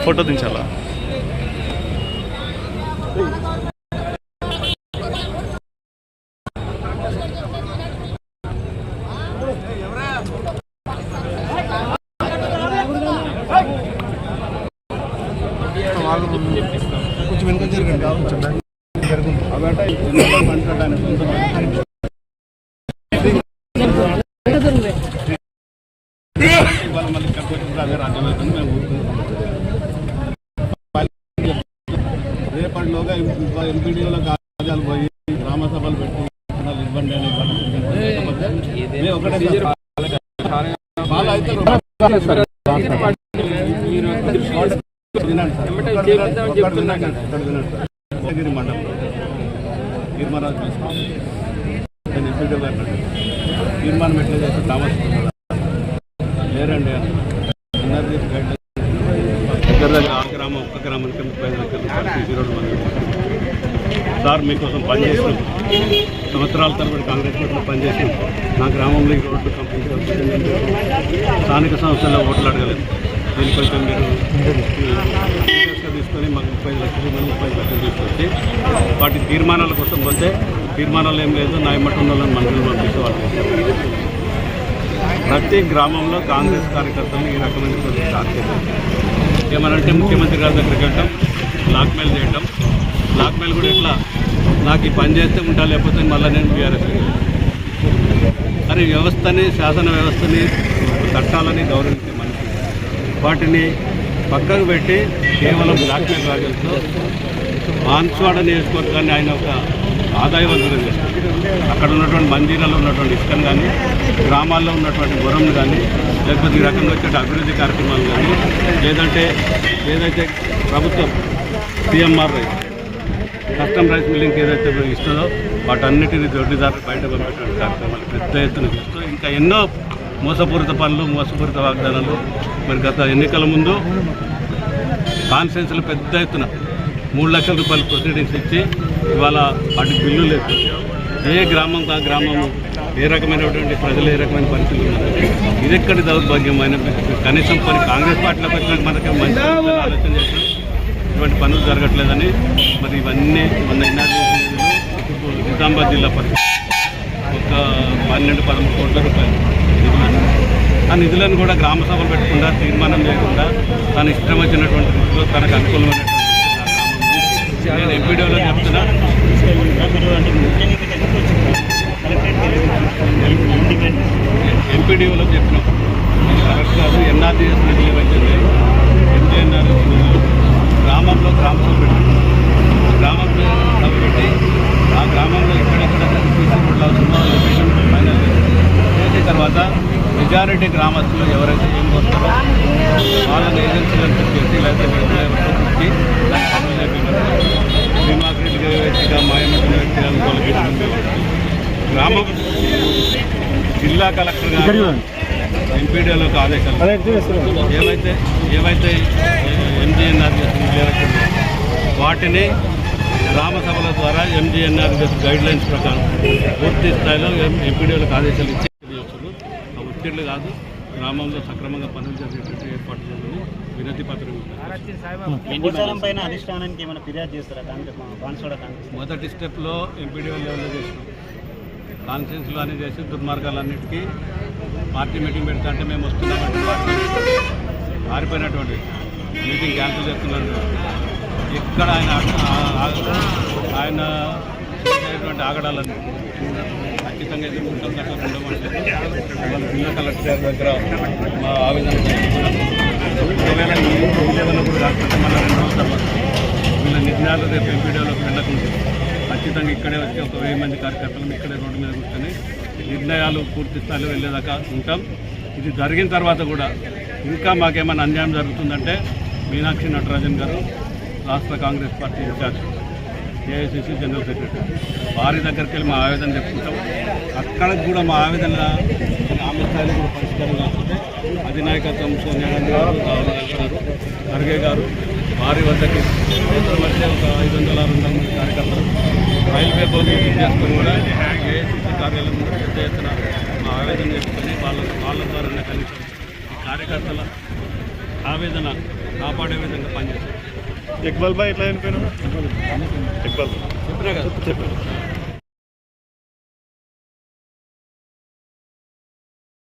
Photo దించాలా? కొంచెం వెనుక జరగండి, రేపటిలోగా ఎంపీడీలో కాజాలు పోయి గ్రామ సభలు పెట్టి ఇబ్బంది మండలంలో తీర్మానాలు నేను ఎంపీడీ గారు తీర్మానం ఎట్లా చేస్తే థామస్ లేరండి దగ్గర ఆ గ్రామం ఒక్క గ్రామానికి 35 లక్షలు మంది సార్ మీకోసం పనిచేస్తాం. సంవత్సరాల తరబడి కాంగ్రెస్ పార్టీలో పనిచేసి నా గ్రామంలో ఈ రోడ్లు కంప్లీట్ స్థానిక సంస్థల్లో ఓట్లు అడగలేదు. దీని కొంచెం మీరు తీసుకొని మాకు 35 లక్షలు తీసుకొచ్చి వాటి తీర్మానాల కోసం పోతే తీర్మానాలు ఏం లేదు, నా ఎమ్మటి ఉన్న వాళ్ళని మంత్రులు పంపిస్తే వాళ్ళు ప్రతి గ్రామంలో కాంగ్రెస్ కార్యకర్తలను ఈ రకమైన కార్యక్రమం ఏమనంటే ముఖ్యమంత్రి గారి దగ్గరికి వెళ్ళటం, బ్లాక్మెయిల్ చేయటం. బ్లాక్మెయిల్ కూడా ఎట్లా, నాకు ఈ పని చేస్తే ఉంటా లేకపోతే మళ్ళీ నేను బీఆర్ఎస్ అని వ్యవస్థని, శాసన వ్యవస్థని, చట్టాలని గౌరవించే మనిషి వాటిని పక్కకు పెట్టి కేవలం బ్లాక్మెయిల్ రాజులతో బాన్స్వాడ నియోజకవర్గాన్ని ఆయన ఒక ఆదాయవంతులు చేస్తారు. అక్కడ ఉన్నటువంటి మందిరాల్లో ఉన్నటువంటి ఇసుకను కానీ, గ్రామాల్లో ఉన్నటువంటి గురంను కానీ, లేకపోతే ఈ రకంగా వచ్చే అభివృద్ధి కార్యక్రమాలు కానీ, లేదంటే ఏదైతే ప్రభుత్వం సిఎంఆర్ రైస్ కస్టమ్ రైస్ మిల్లింగ్కి ఏదైతే ఇస్తుందో వాటన్నిటిని దొడ్డిదారులు బయట పంపేటువంటి కార్యక్రమాలు పెద్ద ఎత్తున చేస్తూ ఇంకా ఎన్నో మోసపూరిత పనులు, మోసపూరిత వాగ్దానాలు. మరి గత ఎన్నికల ముందు కాన్ఫరెన్స్లు పెద్ద ఎత్తున 3 లక్షల రూపాయలు ప్రొసీడింగ్స్ ఇచ్చి ఇవాళ వాటికి బిల్లు లేదు. ఏ గ్రామం ఆ గ్రామము ఏ రకమైనటువంటి ప్రజలు ఏ రకమైన పరిస్థితులు ఉన్నారు. ఇది ఎక్కడి దౌర్భాగ్యమైన కనీసం పని కాంగ్రెస్ పార్టీలోకి వచ్చిన మనకి మంచి ఆలోచన చేసినాం. ఇటువంటి పనులు జరగట్లేదని మరి ఇవన్నీ మన నిజామాబాద్ జిల్లా పరిస్థితి ఒక 12-13 కోట్ల రూపాయలు నిధులు. ఆ నిధులను కూడా గ్రామ సభలు పెట్టకుండా, తీర్మానం చేయకుండా తను ఇష్టం వచ్చినటువంటి రీతిలో తనకు అనుకూలమైనటువంటి నేను ఎంపీడీలో చెప్తున్నా, ఎంపీడీఓలో చెప్పినాం కరెక్ట్ కాదు. ఎన్ఆర్జీఎస్ నిధులు ఏవైతే ఎంజీఎన్ఆర్ గ్రామంలో గ్రామ సభ పెట్టి గ్రామంలో సభ పెట్టి ఆ గ్రామంలో ఎక్కడెక్కడ తీసుకుంటూ లొకేషన్ ఫైనల్ చేసిన తర్వాత మెజారిటీ గ్రామస్తులు ఎవరైతే ఏం వస్తారో వాళ్ళని ఏజెన్సీలను చేసి లేకపోతే పెట్టి భీమాగ్రీలుగా వ్యక్తిగా మాయమైన వ్యక్తిగా తొలగించింది. గ్రామం జిల్లా కలెక్టర్ గారు ఎంపీడీలోకి ఆదేశాలు ఏవైతే ఎంజీఎన్ఆర్ చేస్తున్న వాటిని గ్రామ సభల ద్వారా ఎంజీఎన్ఆర్ గైడ్లైన్స్ ప్రకారం పూర్తి స్థాయిలో ఎంపీడీలకు ఆదేశాలు ఇచ్చే ఆ ఒత్తిళ్లు కాదు, గ్రామంలో సక్రమంగా పనులు జరిగేటట్టు ఏర్పాటు చేయాలని వినతి పత్రం. మొదటి స్టెప్లో ఎంపీడీఓ లెవెల్లో చేసినాం. కాన్ఫరెన్స్లో అని చేసి దుర్మార్గాలన్నిటికీ పార్టీ మీటింగ్ పెడతా అంటే మేము వస్తున్నామంటే మారిపోయినటువంటి మీటింగ్ క్యాన్సిల్ చేస్తున్నాడు. ఎక్కడ ఆయన చేసేటువంటి ఆగడాలన్నీ ఖచ్చితంగా ఎదుర్కొంటాం. గట్లా ఉండమంటే వాళ్ళ జిల్లా కలెక్టర్ దగ్గర మా ఆవేదన ఒకవేళ ఈ లెవెల్లో కూడా కాకపోతే మళ్ళీ 2 రోజుల తర్వాత వీళ్ళ నిర్ణయాలు రేపు ఎంపీడీలోకి వెళ్ళకుండా ఖచ్చితంగా ఇక్కడే వచ్చి ఒక 1000 మంది కార్యకర్తలు ఇక్కడే రోడ్డు మీద కూర్చొని నిర్ణయాలు పూర్తి స్థాయిలో వెళ్ళేదాకా ఉంటాం. ఇది జరిగిన తర్వాత కూడా ఇంకా మాకేమైనా అన్యాయం జరుగుతుందంటే మీనాక్షి నటరాజన్ గారు రాష్ట్ర Congress party in charge, AICC general secretary, వారి దగ్గరికి వెళ్ళి మా ఆవేదన చెప్పుకుంటాం. అక్కడికి కూడా మా ఆవేదన ఆమె స్థాయిలో కూడా పరిష్కారం కాకపోతే అధినాయకత్వం సోనియా గాంధీ గారు, రాహుల్ గాంధీ గారు, ఖర్గే గారు వారి వద్దకి మధ్య ఒక 500-600 మంది కార్యకర్తలు రైల్వే బోర్డు చేసుకొని కూడా ఏఐసిసి కార్యాలయం పెద్ద ఎత్తున మా ఆవేదన చెప్పుకొని వాళ్ళ ద్వారానే కనీసం కార్యకర్తల ఆవేదన కాపాడే విధంగా పనిచేస్తాం. ఇక్బాల్ భాయ్ ఎట్లా చనిపోయినా? ఇక్బాల్ చెప్పినా కదా.